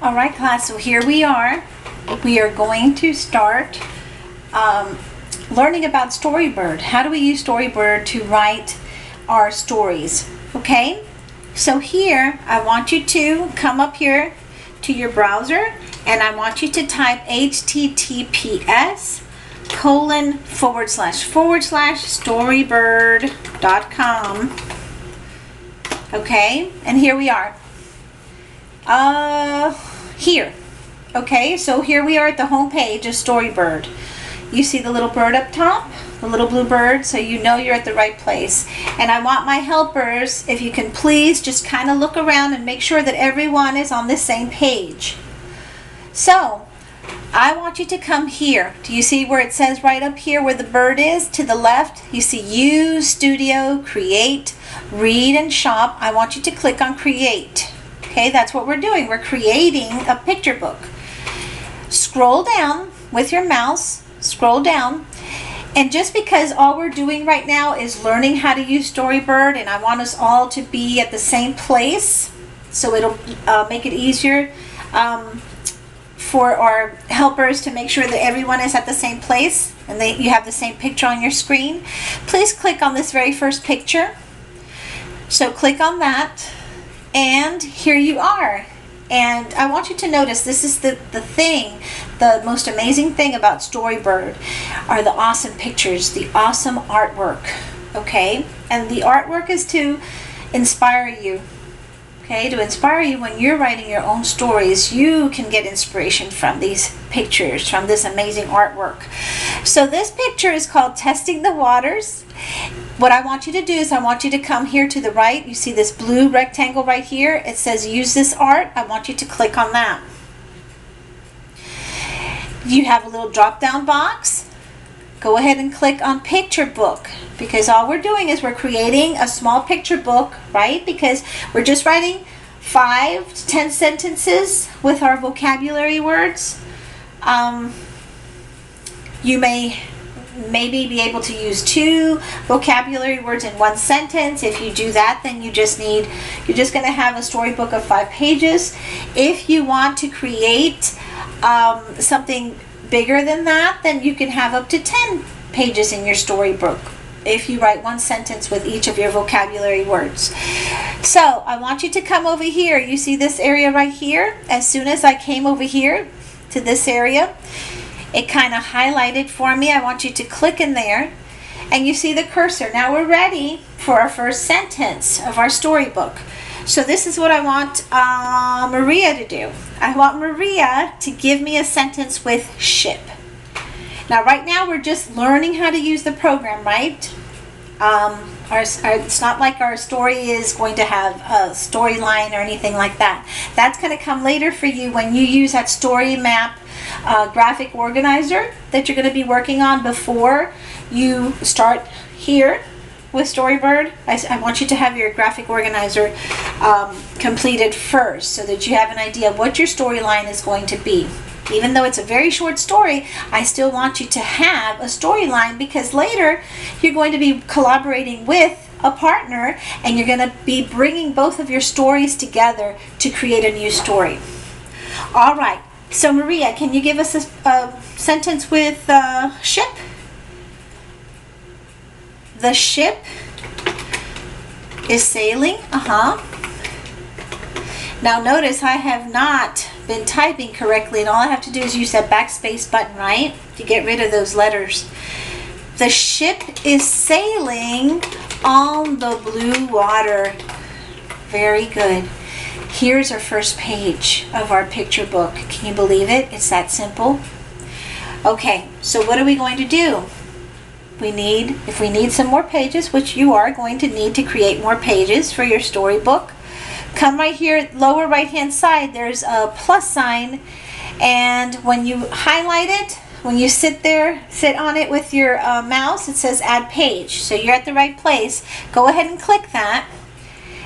All right, class, so here we are. We are going to start learning about Storybird. How do we use Storybird to write our stories? Okay, so here I want you to come up here to your browser and I want you to type https://storybird.com. Okay, and here we are. Here. Okay, so here we are at the home page of Storybird. You see the little bird up top, the little blue bird, so you know you're at the right place. And I want my helpers, if you can please just kind of look around and make sure that everyone is on the same page. So I want you to come here. Do you see where it says right up here where the bird is to the left? You see Use, Studio, Create, Read, and Shop. I want you to click on Create. Okay, that's what we're doing. We're creating a picture book. Scroll down with your mouse, scroll down, and just because all we're doing right now is learning how to use Storybird, and I want us all to be at the same place, so it'll make it easier for our helpers to make sure that everyone is at the same place and you have the same picture on your screen. Please click on this very first picture. So click on that. And here you are. And I want you to notice this is the most amazing thing about Storybird are the awesome pictures, the awesome artwork. Okay? And the artwork is to inspire you. Okay? To inspire you when you're writing your own stories, you can get inspiration from these pictures, from this amazing artwork. So this picture is called Testing the Waters. What I want you to do is I want you to come here to the right. You see this blue rectangle right here? It says use this art. I want you to click on that. You have a little drop down box. Go ahead and click on picture book, because all we're doing is we're creating a small picture book, right? Because we're just writing 5 to 10 sentences with our vocabulary words. You may maybe be able to use 2 vocabulary words in 1 sentence. If you do that, then you're just going to have a storybook of 5 pages. If you want to create something bigger than that, then you can have up to 10 pages in your storybook if you write 1 sentence with each of your vocabulary words. So I want you to come over here. You see this area right here? As soon as I came over here to this area, it kind of highlighted for me. I want you to click in there and you see the cursor. Now we're ready for our first sentence of our storybook. So this is what I want Maria to do. I want Maria to give me a sentence with ship. Now right now we're just learning how to use the program, right? It's not like our story is going to have a storyline or anything like that. That's going to come later for you when you use that story map graphic organizer that you're going to be working on before you start here with Storybird. I want you to have your graphic organizer completed first so that you have an idea of what your storyline is going to be. Even though it's a very short story, I still want you to have a storyline, because later you're going to be collaborating with a partner and you're going to be bringing both of your stories together to create a new story. All right. So Maria, can you give us a sentence with ship? The ship is sailing. Now notice I have not been typing correctly, and all I have to do is use that backspace button, right? To get rid of those letters. The ship is sailing on the blue water. Very good. Here's our first page of our picture book. Can you believe it? It's that simple. Okay, so what are we going to do? If we need some more pages, which you are going to need to create more pages for your storybook, come right here, lower right hand side, there's a plus sign, and when you highlight it, when you sit on it with your mouse, it says add page. So you're at the right place. Go ahead and click that.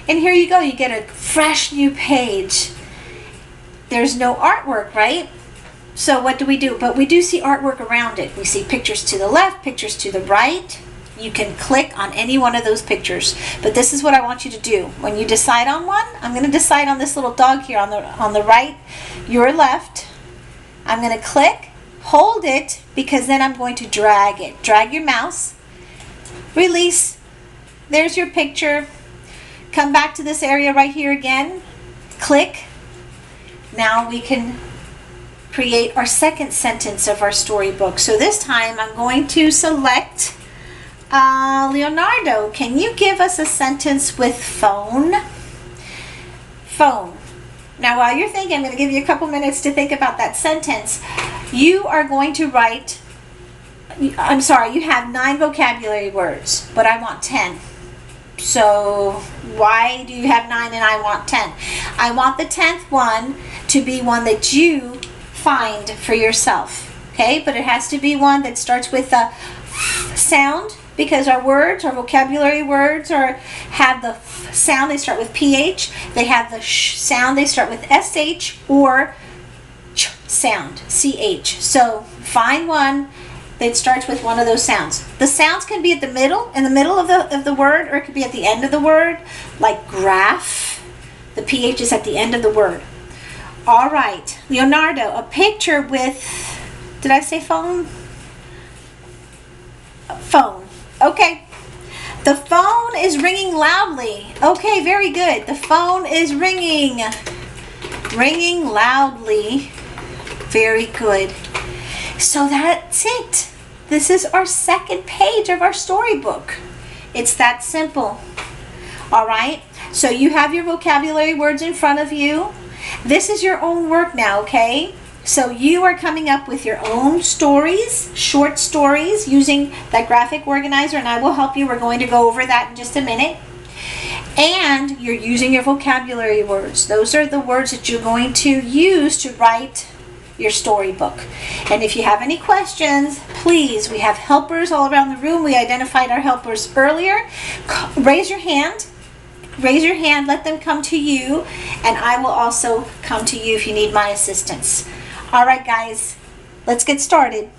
And here you go, you get a fresh new page. There's no artwork, right? So what do? But we do see artwork around it. We see pictures to the left, pictures to the right. You can click on any one of those pictures, but this is what I want you to do. When you decide on one, I'm going to decide on this little dog here on the right, your left. I'm going to click, hold it, because then I'm going to drag it. Drag your mouse, release. There's your picture. Come back to this area right here again. Click. Now we can create our second sentence of our storybook. So this time I'm going to select Leonardo. Can you give us a sentence with phone? Phone. Now while you're thinking, I'm going to give you a couple minutes to think about that sentence. You are going to write, I'm sorry, you have 9 vocabulary words, but I want 10. So why do you have 9 and I want 10? I want the 10th one to be one that you find for yourself, okay? But it has to be one that starts with a sound, because our words, our vocabulary words have the sound, they start with PH. They have the sh sound, they start with SH or ch sound, CH. So find one that starts with one of those sounds. The sounds can be at the middle, in the middle of the word, or it could be at the end of the word, like graph. The PH is at the end of the word. All right, Leonardo, a picture with, did I say phone? Phone. Okay. The phone is ringing loudly. Okay, very good. The phone is ringing. Ringing loudly. Very good. So that's it. This is our second page of our storybook. It's that simple. All right. So you have your vocabulary words in front of you. This is your own work now, okay? So you are coming up with your own stories, short stories, using that graphic organizer, and I will help you. We're going to go over that in just a minute. And you're using your vocabulary words. Those are the words that you're going to use to write your storybook. And if you have any questions, please, we have helpers all around the room. We identified our helpers earlier. Raise your hand. Raise your hand, let them come to you, and I will also come to you if you need my assistance. All right, guys, let's get started.